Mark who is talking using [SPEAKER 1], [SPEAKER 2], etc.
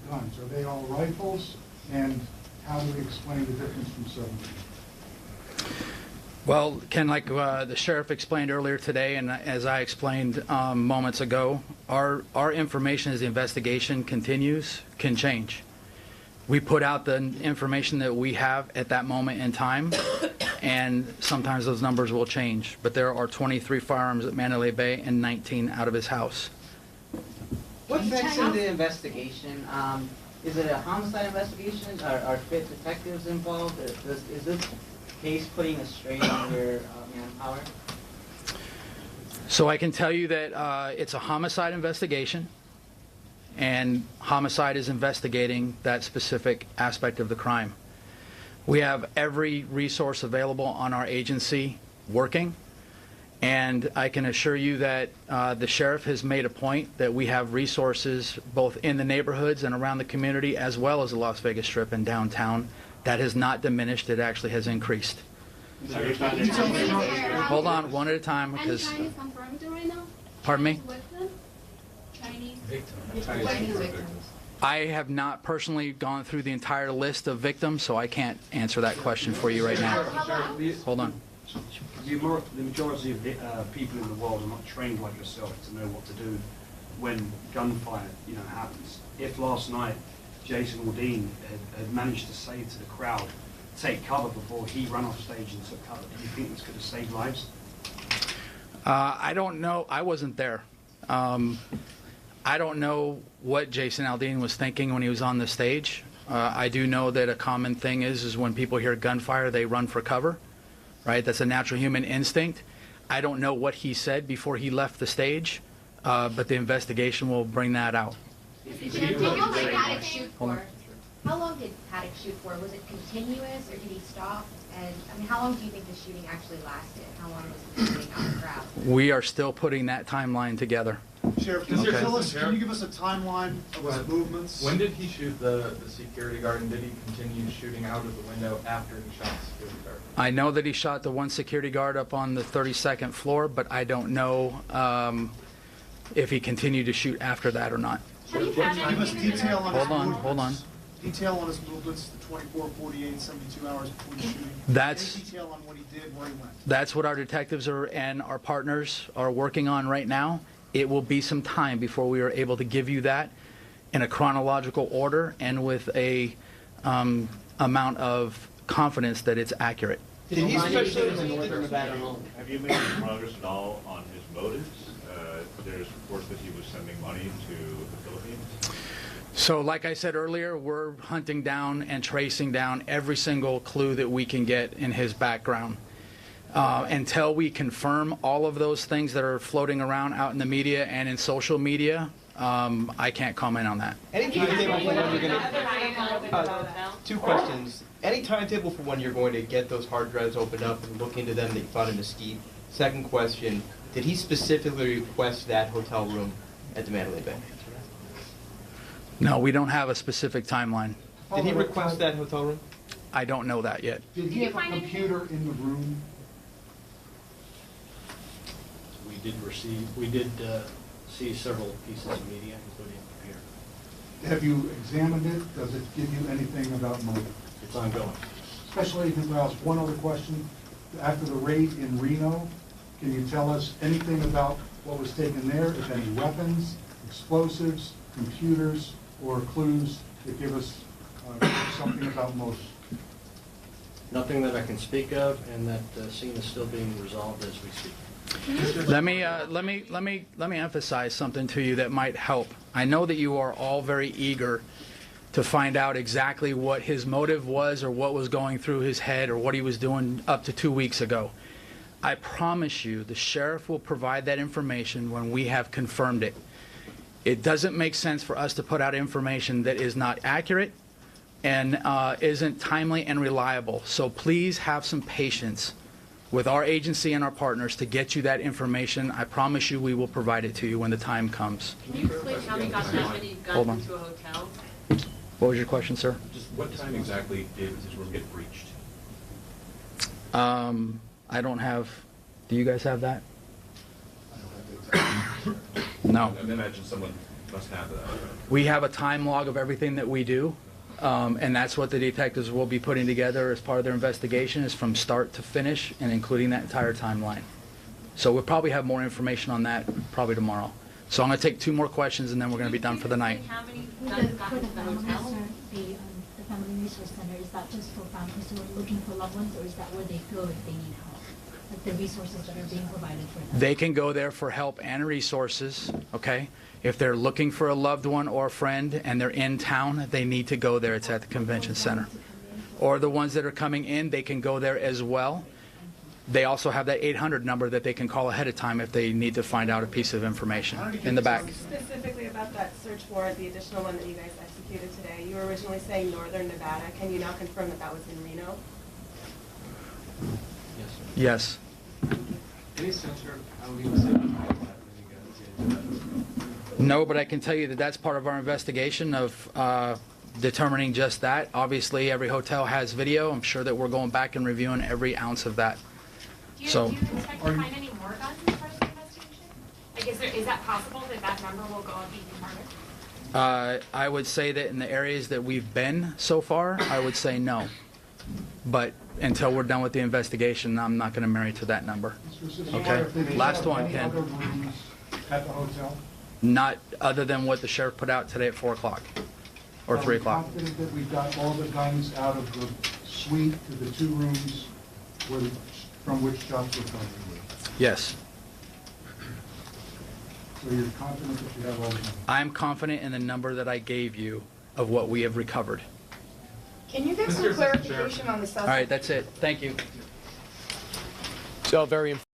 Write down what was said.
[SPEAKER 1] guns? Are they all rifles? And how do we explain the difference from 17?
[SPEAKER 2] Well, Ken, like the sheriff explained earlier today, and as I explained moments ago, our information as the investigation continues can change. We put out the information that we have at that moment in time, and sometimes those numbers will change. But there are 23 firearms at Mandalay Bay and 19 out of his house.
[SPEAKER 3] What's next in the investigation? Is it a homicide investigation? Are fit detectives involved? Is this case putting a strain on your manpower?
[SPEAKER 2] So I can tell you that it's a homicide investigation, and homicide is investigating that specific aspect of the crime. We have every resource available on our agency working, and I can assure you that the sheriff has made a point that we have resources both in the neighborhoods and around the community, as well as the Las Vegas Strip and downtown. That has not diminished, it actually has increased. Hold on, one at a time, because...
[SPEAKER 4] Chinese confirmed it right now?
[SPEAKER 2] Pardon me?
[SPEAKER 4] Chinese
[SPEAKER 5] Victims.
[SPEAKER 2] I have not personally gone through the entire list of victims, so I can't answer that question for you right now. Hold on.
[SPEAKER 6] The majority of people in the world are not trained like yourself to know what to do when gunfire, happens. If last night Jason Aldean had managed to say to the crowd, take cover before he ran off stage and took cover, do you think this could have saved lives?
[SPEAKER 2] I don't know. I wasn't there. I don't know what Jason Aldean was thinking when he was on the stage. I do know that a common thing is when people hear gunfire, they run for cover, right? That's a natural human instinct. I don't know what he said before he left the stage, but the investigation will bring that out.
[SPEAKER 4] How long did Paddock shoot for? How long did Paddock shoot for? Was it continuous, or did he stop? And I mean, how long do you think the shooting actually lasted? How long was he shooting out the crowd?
[SPEAKER 2] We are still putting that timeline together.
[SPEAKER 1] Sheriff, can you give us a timeline of his movements?
[SPEAKER 5] When did he shoot the security guard, and did he continue shooting out of the window after he shot the security guard?
[SPEAKER 2] I know that he shot the one security guard up on the 32nd floor, but I don't know if he continued to shoot after that or not.
[SPEAKER 1] Give us detail on his movements.
[SPEAKER 2] Hold on.
[SPEAKER 1] Detail on his movements, the 24, 48, 72 hours before the shooting.
[SPEAKER 2] That's
[SPEAKER 1] Any detail on what he did, where he went.
[SPEAKER 2] That's what our detectives and our partners are working on right now. It will be some time before we are able to give you that in a chronological order and with a amount of confidence that it's accurate.
[SPEAKER 3] Did he especially in the northern Nevada home?
[SPEAKER 7] Have you made any progress at all on his motives? There's reports that he was sending money to the Philippines.
[SPEAKER 2] So like I said earlier, we're hunting down and tracing down every single clue that we can get in his background. Until we confirm all of those things that are floating around out in the media and in social media, I can't comment on that.
[SPEAKER 8] Any timetable for when you're going to... two questions. Any timetable for when you're going to get those hard drives opened up and look into them that you found in Mesquite? Second question, did he specifically request that hotel room at the Mandalay Bay?
[SPEAKER 2] No, we don't have a specific timeline.
[SPEAKER 8] Did he request that hotel room?
[SPEAKER 2] I don't know that yet.
[SPEAKER 1] Did he have a computer in the room?
[SPEAKER 9] We did see several pieces of media, including a computer.
[SPEAKER 1] Have you examined it? Does it give you anything about motive?
[SPEAKER 9] It's ongoing.
[SPEAKER 1] Especially, well, one other question. After the raid in Reno, can you tell us anything about what was taken there? If any weapons, explosives, computers, or clues that give us something about motive?
[SPEAKER 9] Nothing that I can speak of, and that scene is still being resolved as we speak.
[SPEAKER 2] Let me emphasize something to you that might help. I know that you are all very eager to find out exactly what his motive was or what was going through his head or what he was doing up to 2 weeks ago. I promise you the sheriff will provide that information when we have confirmed it. It doesn't make sense for us to put out information that is not accurate and isn't timely and reliable. So please have some patience with our agency and our partners to get you that information. I promise you we will provide it to you when the time comes.
[SPEAKER 10] Can you explain how he got that many guns into a hotel?
[SPEAKER 2] What was your question, sir?
[SPEAKER 7] Just what time exactly did his room get breached?
[SPEAKER 2] I don't have, do you guys have that?
[SPEAKER 7] I don't have the exact.
[SPEAKER 2] No.
[SPEAKER 7] I imagine someone
[SPEAKER 5] must have that.
[SPEAKER 2] We have a time log of everything that we do, and that's what the detectives will be putting together as part of their investigation, is from start to finish and including that entire timeline. So we'll probably have more information on that probably tomorrow. So I'm going to take 2 more questions and then we're going to be done for the night.
[SPEAKER 10] How many
[SPEAKER 11] For
[SPEAKER 10] guns
[SPEAKER 11] the
[SPEAKER 10] got into the
[SPEAKER 11] family
[SPEAKER 10] hotel?
[SPEAKER 11] center, the family resource center, is that just for families who are looking for loved ones, or is that where they go if they need help? Like the resources that are being provided for them?
[SPEAKER 2] They can go there for help and resources, okay? If they're looking for a loved one or a friend and they're in town, they need to go there. It's at the convention center. Or the ones that are coming in, they can go there as well. They also have that 800 number that they can call ahead of time if they need to find out a piece of information in the back.
[SPEAKER 12] Specifically about that search warrant, the additional one that you guys executed today, you were originally saying northern Nevada. Can you now confirm that that was in Reno?
[SPEAKER 2] Yes.
[SPEAKER 5] Any sense of how he was able to get that when you got into that?
[SPEAKER 2] No, but I can tell you that that's part of our investigation of determining just that. Obviously, every hotel has video. I'm sure that we're going back and reviewing every ounce of that.
[SPEAKER 4] Do you expect
[SPEAKER 1] are
[SPEAKER 4] to
[SPEAKER 1] you-
[SPEAKER 4] find any more guns as part of the investigation? Like, is that possible that that number will go up even harder?
[SPEAKER 2] I would say that in the areas that we've been so far, I would say no. But until we're done with the investigation, I'm not going to marry to that number. Okay. Last one,
[SPEAKER 1] Any
[SPEAKER 2] Ken.
[SPEAKER 1] other rooms at the hotel?
[SPEAKER 2] Not other than what the sheriff put out today at 4 o'clock or 3 o'clock.
[SPEAKER 1] Are we confident that we've got all the guns out of the suite to the 2 rooms from which shots were fired?
[SPEAKER 2] Yes.
[SPEAKER 1] So you're confident that you have all the guns?
[SPEAKER 2] I'm confident in the number that I gave you of what we have recovered.
[SPEAKER 12] Can you give
[SPEAKER 5] Mr.
[SPEAKER 12] some
[SPEAKER 5] Assistant
[SPEAKER 12] clarification on the
[SPEAKER 2] All right, that's it. Thank you.
[SPEAKER 13] So very